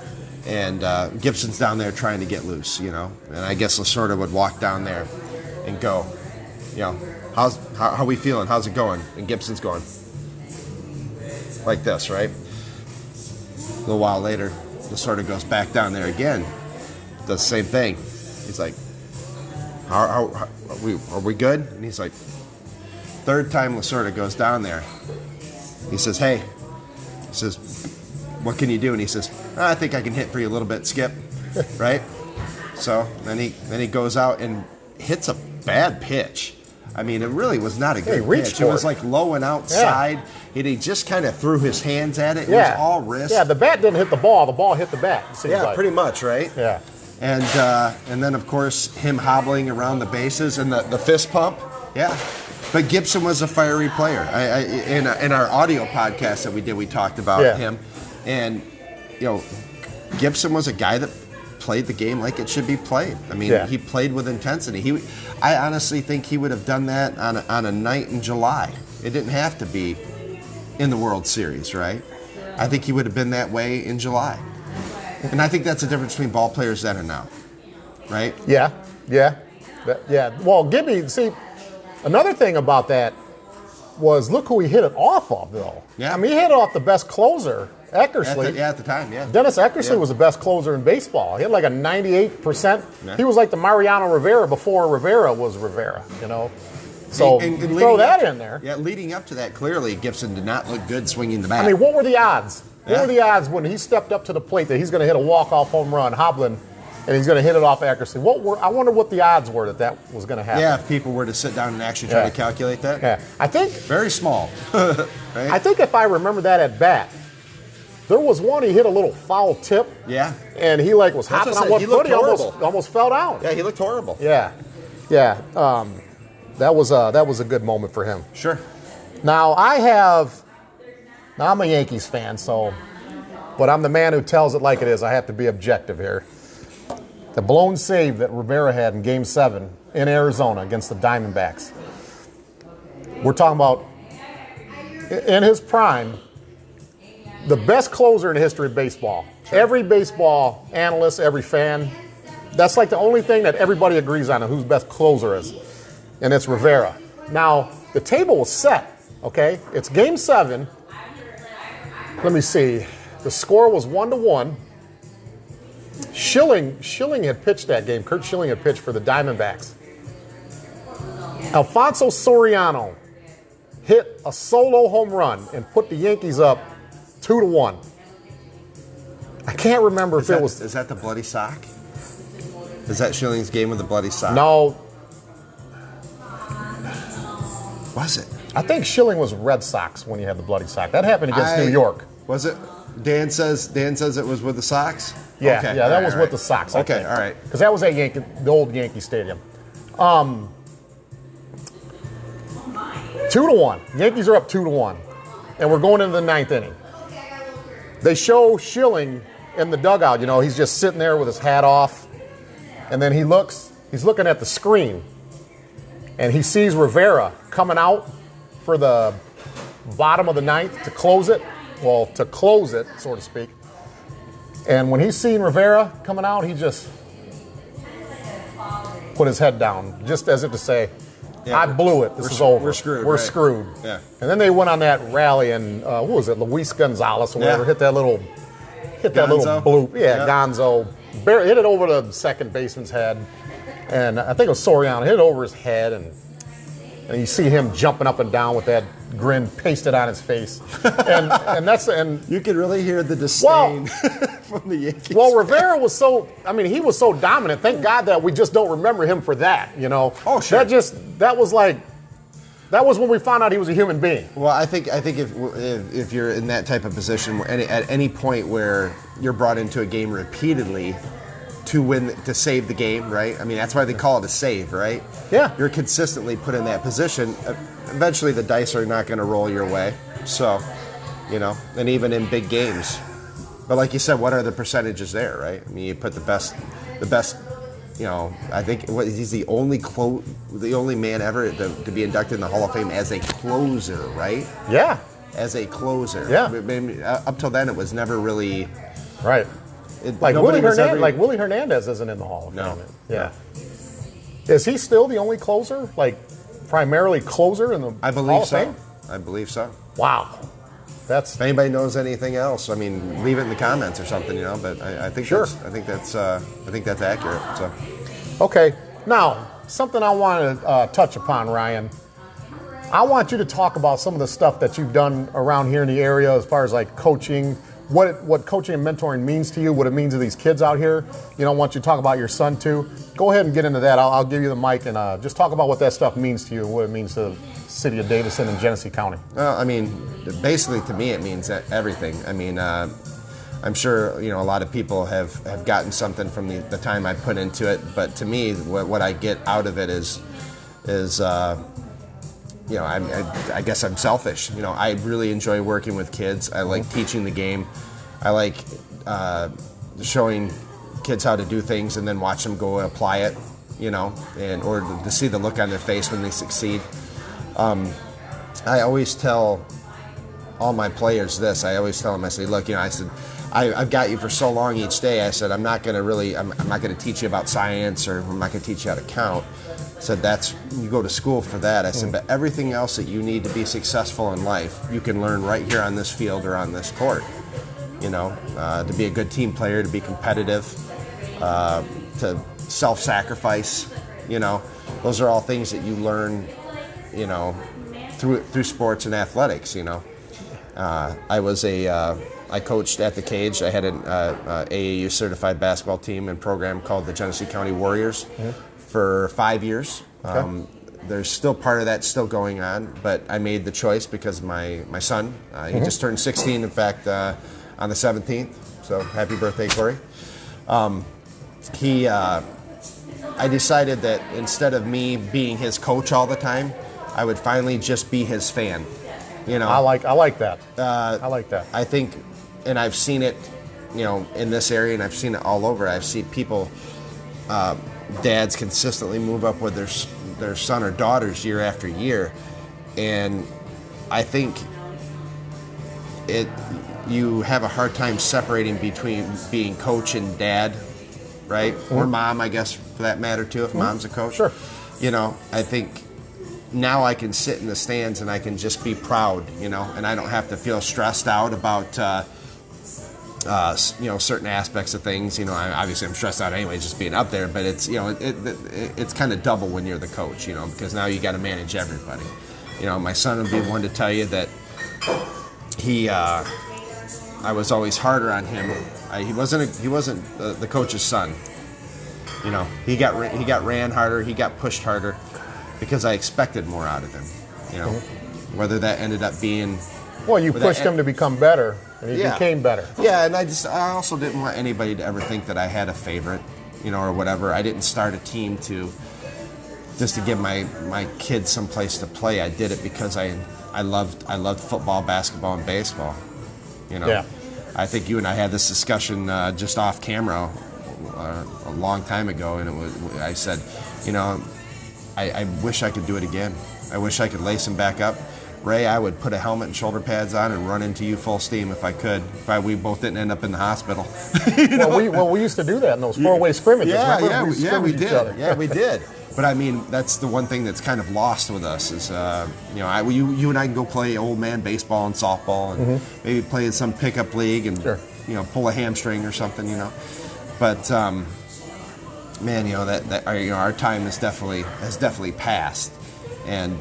and Gibson's down there trying to get loose. And I guess Lasorda would walk down there and go, how are we feeling? How's it going? And Gibson's going like this, right? A little while later, Lasorda goes back down there again, does the same thing. He's like, are we good? And he's like, third time Lasorda goes down there, he says, hey, what can you do? And he says, I think I can hit for you a little bit, Skip, right? So then he goes out and hits a bad pitch. It really was not a good pitch. It was like low and outside. Yeah. He just kind of threw his hands at it. It was all wrist. Yeah, the bat didn't hit the ball. The ball hit the bat. Pretty much, right? Yeah. And then, of course, him hobbling around the bases and the fist pump. Yeah. But Gibson was a fiery player. In our audio podcast that we did, we talked about him. And, Gibson was a guy that played the game like it should be played. I mean, Yeah. he played with intensity. I honestly think he would have done that on a night in July. It didn't have to be in the World Series, right? I think he would have been that way in July. And I think that's the difference between ball players then and now, right? Yeah. Well, Gibby, see, another thing about that was look who he hit it off of, though. Yeah. I mean, he hit it off the best closer, Eckersley. At the time, yeah. Dennis Eckersley Yeah. was the best closer in baseball. He had like a 98%. Yeah. He was like the Mariano Rivera before Rivera was Rivera, you know. So And throw that up in there. Yeah, leading up to that, clearly Gibson did not look good swinging the bat. I mean, what were the odds? What Yeah. were the odds when he stepped up to the plate that he's going to hit a walk-off home run, hobbling, and he's going to hit it off Eckersley? I wonder what the odds were that was going to happen. Yeah, if people were to sit down and actually try Yeah. to calculate that. Yeah. I think Very small. Right? I think if I remember that at bat, there was one he hit a little foul tip, Yeah. and he like was That's hopping what I on said. one He foot. looked He horrible. almost fell down. Yeah, he looked horrible. Yeah. That was a good moment for him. Sure. Now I'm a Yankees fan, but I'm the man who tells it like it is. I have to be objective here. The blown save that Rivera had in Game 7 in Arizona against the Diamondbacks. We're talking about, in his prime, the best closer in the history of baseball. Sure. Every baseball analyst, every fan, that's like the only thing that everybody agrees on who's best closer is, and it's Rivera. Now, the table was set, okay? It's Game 7. Let me see. The score was 1-1. Schilling had pitched that game. Kurt Schilling had pitched for the Diamondbacks. Alfonso Soriano hit a solo home run and put the Yankees up 2-1. I can't remember if it was. Is that the bloody sock? Is that Schilling's game with the bloody sock? No, Was it? I think Schilling was Red Sox when he had the bloody sock. That happened against New York. Was it? Dan says it was with the Sox? Yeah, Okay, that was all with right. the Sox. Okay, all right. Because that was at the old Yankee Stadium. 2-1. Yankees are up 2-1, and we're going into the ninth inning. They show Schilling in the dugout. You know, he's just sitting there with his hat off, and then he's looking at the screen, and he sees Rivera coming out for the bottom of the ninth to close it. Well, to close it, so to speak. And when he's seen Rivera coming out, he just put his head down, just as if to say, Yeah, I blew it. This is over. We're screwed. We're right. screwed. Yeah. And then they went on that rally, and what was it? Luis Gonzalez or whatever Yeah. hit that little Gonzo? bloop. Yeah, Yeah. Gonzo. Hit it over the second baseman's head. And I think it was Soriano. Hit it over his head, and you see him jumping up and down with that grin pasted on his face. And You could really hear the disdain from the Yankees. well, Rivera was he was so dominant. Thank God that we just don't remember him for that, you know. Oh, sure. That was when we found out he was a human being. Well, I think if you're in that type of position, at any point where you're brought into a game repeatedly to save the game, right? I mean, that's why they call it a save, right? Yeah. You're consistently put in that position. Eventually, the dice are not going to roll your way. So, you know, and even in big games. But like you said, what are the percentages there, right? I mean, you put the best. You know, I think he's the only man ever to be inducted in the Hall of Fame as a closer, right? Yeah. As a closer. Yeah. I mean, up till then, it was never really. Right. Like Willie Hernandez isn't in the Hall of No. Fame. Yeah. Is he still the only closer? Like primarily closer in the I Hall believe of so. Fame? I believe so. Wow. That's If anybody knows anything else, I mean, leave it in the comments or something, you know. But I think Sure. I think that's accurate. So okay. Now, something I want to touch upon, Ryan. I want you to talk about some of the stuff that you've done around here in the area as far as like coaching, what coaching and mentoring means to you, what it means to these kids out here. You know, I want you to talk about your son too. Go ahead and get into that. I'll give you the mic and just talk about what that stuff means to you and what it means to the city of Davison and Genesee County. Well, I mean, basically to me it means everything. I mean, I'm sure a lot of people have gotten something from the time I put into it, but to me, what I get out of it is I guess I'm selfish. I really enjoy working with kids. I like teaching the game. I like showing kids how to do things and then watch them go and apply it, you know, and or to see the look on their face when they succeed. I always tell all my players this. I always tell them, I say, look, you know, I said, I've got you for so long each day. I said, I'm not going to teach you about science, or I'm not going to teach you how to count. I said, you go to school for that. I said, but everything else that you need to be successful in life, you can learn right here on this field or on this court. You know, to be a good team player, to be competitive, to self-sacrifice, you know, those are all things that you learn, you know, through sports and athletics, you know. I coached at the Cage. I had an AAU certified basketball team and program called the Genesee County Warriors for 5 years. Okay. There's still part of that still going on, but I made the choice because my son, he just turned 16, in fact, on the 17th. So happy birthday, Corey. I decided that instead of me being his coach all the time, I would finally just be his fan. You know, I like that. I like that. I think, and I've seen it, you know, in this area, and I've seen it all over. I've seen people, dads consistently move up with their son or daughters year after year, and I think you have a hard time separating between being coach and dad, right? Or mom, I guess, for that matter too, if mom's a coach. Sure. You know, I think now I can sit in the stands and I can just be proud, you know, and I don't have to feel stressed out about, you know, certain aspects of things. You know, obviously I'm stressed out anyway just being up there, but it's, you know, it's kind of double when you're the coach, you know, because now you got to manage everybody. You know, my son would be one to tell you that I was always harder on him. He wasn't the coach's son. You know, he got ran harder, he got pushed harder, because I expected more out of him, you know, whether that ended up being... Well, you pushed him to become better, and he became better. Yeah, and I also didn't want anybody to ever think that I had a favorite, you know, or whatever. I didn't start a team just to give my kids some place to play. I did it because I loved football, basketball, and baseball, you know. Yeah. I think you and I had this discussion just off camera a long time ago, and I said, you know, I wish I could do it again. I wish I could lace him back up. Ray, I would put a helmet and shoulder pads on and run into you full steam if I could. We both didn't end up in the hospital. You know? we used to do that in those four-way scrimmages. We did. Yeah, we did. But I mean, that's the one thing that's kind of lost with us is, you know, you and I can go play old man baseball and softball and maybe play in some pickup league and you know, pull a hamstring or something, you know. But man, you know, you know, our time has definitely passed. And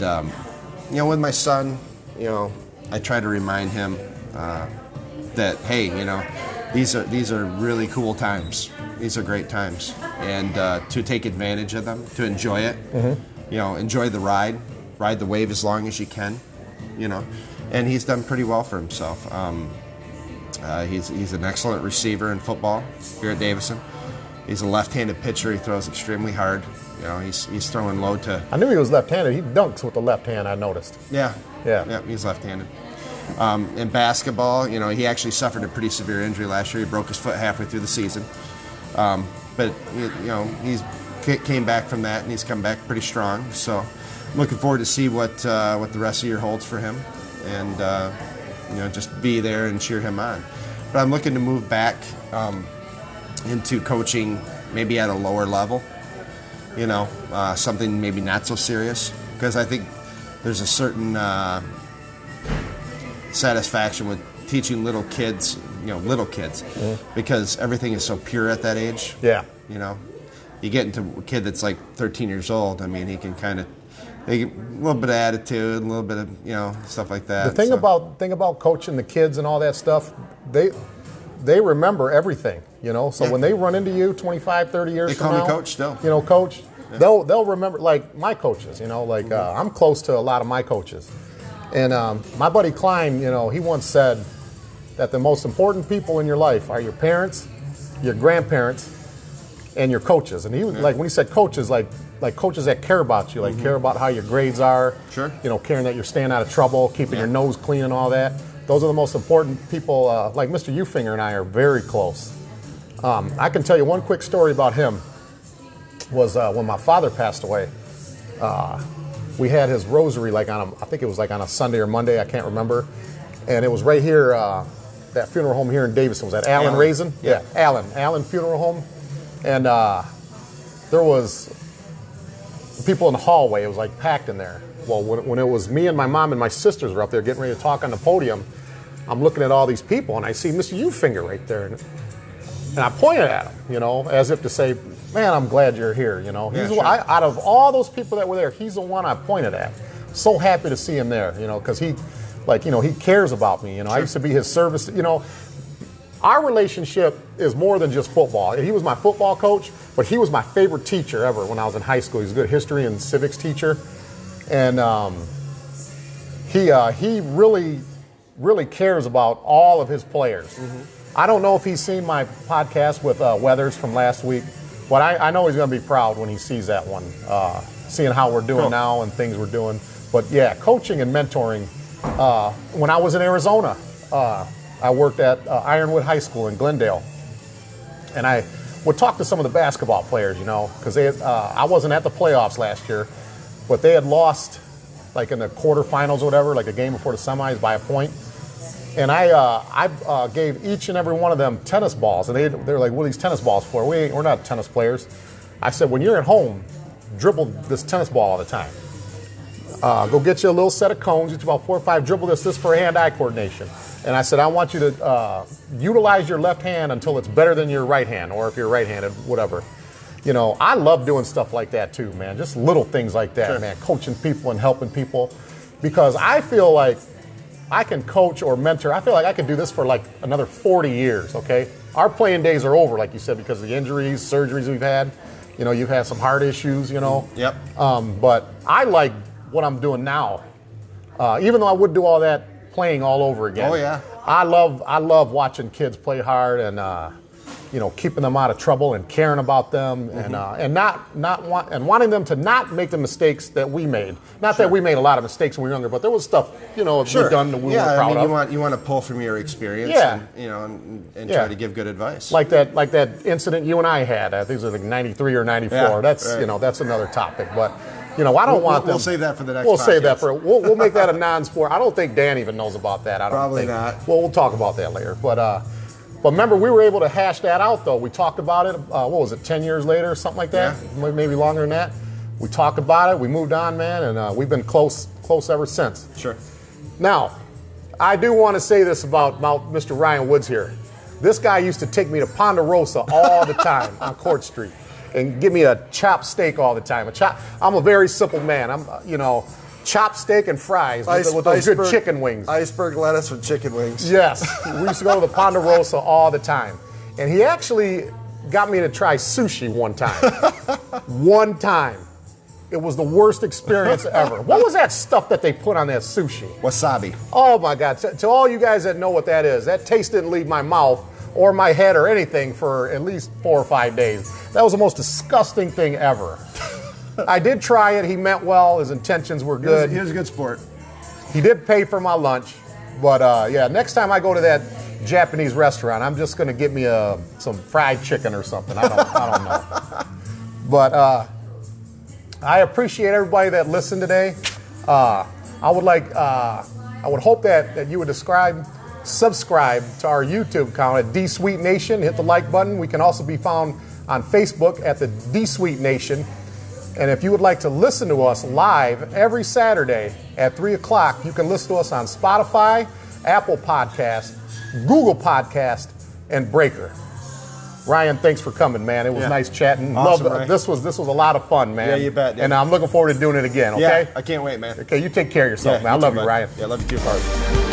you know, with my son, you know, I try to remind him that, hey, you know, these are really cool times. These are great times, and to take advantage of them, to enjoy it. You know, enjoy the ride the wave as long as you can. You know, and he's done pretty well for himself. He's an excellent receiver in football here at Davison. He's a left-handed pitcher. He throws extremely hard. You know, he's throwing low to... I knew he was left-handed. He dunks with the left hand, I noticed. Yeah, he's left-handed. In basketball, you know, he actually suffered a pretty severe injury last year. He broke his foot halfway through the season. But, you know, he's came back from that, and he's come back pretty strong. So I'm looking forward to see what the rest of the year holds for him, and, you know, just be there and cheer him on. But I'm looking to move back into coaching maybe at a lower level, you know, something maybe not so serious, because I think there's a certain satisfaction with teaching little kids, because everything is so pure at that age. Yeah. You know, you get into a kid that's like 13 years old, I mean, he can kind of, a little bit of attitude, a little bit of, you know, stuff like that. The thing about coaching the kids and all that stuff, they remember everything, you know. So when they run into you 25, 30 years from now, they call me coach still. You know, coach. Yeah. They'll remember, like my coaches, you know, like I'm close to a lot of my coaches. And my buddy Klein, you know, he once said that the most important people in your life are your parents, your grandparents, and your coaches. And he was like, when he said coaches, like coaches that care about you, like care about how your grades are, you know, caring that you're staying out of trouble, keeping your nose clean and all that. Those are the most important people. Like Mr. Ufinger and I are very close. I can tell you one quick story about him. Was when my father passed away. We had his rosary I think it was like on a Sunday or Monday, I can't remember. And it was right here, that funeral home here in Davison. Was that Allen Raisin? Yeah, Allen Funeral Home. And there was people in the hallway. It was like packed in there. Well, when it was me and my mom and my sisters were up there getting ready to talk on the podium, I'm looking at all these people and I see Mr. Ufinger right there. And I pointed at him, as if to say, man, I'm glad you're here, Yeah, He's sure. out of all those people that were there, he's the one I pointed at. So happy to see him there, because he cares about me, Sure. I used to be his service, Our relationship is more than just football. He was my football coach, but he was my favorite teacher ever when I was in high school. He was a good history and civics teacher. And he really, really cares about all of his players. Mm-hmm. I don't know if he's seen my podcast with Weathers from last week, but I know he's going to be proud when he sees that one, seeing how we're doing now and things we're doing. But yeah, coaching and mentoring. When I was in Arizona, I worked at Ironwood High School in Glendale, and I would talk to some of the basketball players, because I wasn't at the playoffs last year, but they had lost, like in the quarterfinals or whatever, like a game before the semis by a point. And I gave each and every one of them tennis balls, and they're like, "What are these tennis balls for? We're not tennis players." I said, "When you're at home, dribble this tennis ball all the time. Go get you a little set of cones, get you about 4 or 5, dribble this for hand-eye coordination." And I said, "I want you to utilize your left hand until it's better than your right hand, or if you're right-handed, whatever." I love doing stuff like that too, man. Just little things like that, man. Coaching people and helping people, because I feel like I can coach or mentor. I feel like I could do this for like another 40 years, okay? Our playing days are over, like you said, because of the injuries, surgeries we've had. You've had some heart issues, Yep. But I like what I'm doing now. Even though I would do all that playing all over again. Oh, yeah. I love watching kids play hard and, keeping them out of trouble and caring about them, and wanting them to not make the mistakes that we made. Not that we made a lot of mistakes when we were younger, but there was stuff we've done that we weren't proud of. You want to pull from your experience, and try to give good advice. Like that incident you and I had. I think it was like 93 or 94. Yeah, that's right. That's another topic, but. I don't want them. We'll save that for the next. We'll podcast. save that for. We'll make that a non-sport. I don't think Dan even knows about that. Probably not. Well, we'll talk about that later. But remember, we were able to hash that out, though. We talked about it. What was it? 10 years later, something like that. Yeah. Maybe longer than that. We talked about it. We moved on, man, and we've been close ever since. Sure. Now, I do want to say this about Mr. Rayn Woods here. This guy used to take me to Ponderosa all the time on Court Street and give me a chopped steak all the time. I'm a very simple man. I'm, chopped steak and fries with those good chicken wings. Iceberg lettuce with chicken wings. Yes. We used to go to the Ponderosa all the time. And he actually got me to try sushi one time. One time. It was the worst experience ever. What was that stuff that they put on that sushi? Wasabi. Oh, my God. To all you guys that know what that is, that taste didn't leave my mouth or my head or anything for at least 4 or 5 days. That was the most disgusting thing ever. I did try it. He meant well. His intentions were good. He was a good sport. He did pay for my lunch. But, next time I go to that Japanese restaurant, I'm just going to get me some fried chicken or something. I don't know. But I appreciate everybody that listened today. I would hope that you would subscribe to our YouTube account at D Sweet Nation. Hit the like button. We can also be found on Facebook at the D Sweet Nation. And if you would like to listen to us live every Saturday at 3 o'clock, you can listen to us on Spotify, Apple Podcast, Google Podcast, and Breaker. Ryan, thanks for coming, man. It was nice chatting. Awesome, this was a lot of fun, man. Yeah, you bet. Yeah. And I'm looking forward to doing it again, okay? Yeah, I can't wait, man. Okay, you take care of yourself, man. I love you, Ryan. Yeah, love you too, Bart.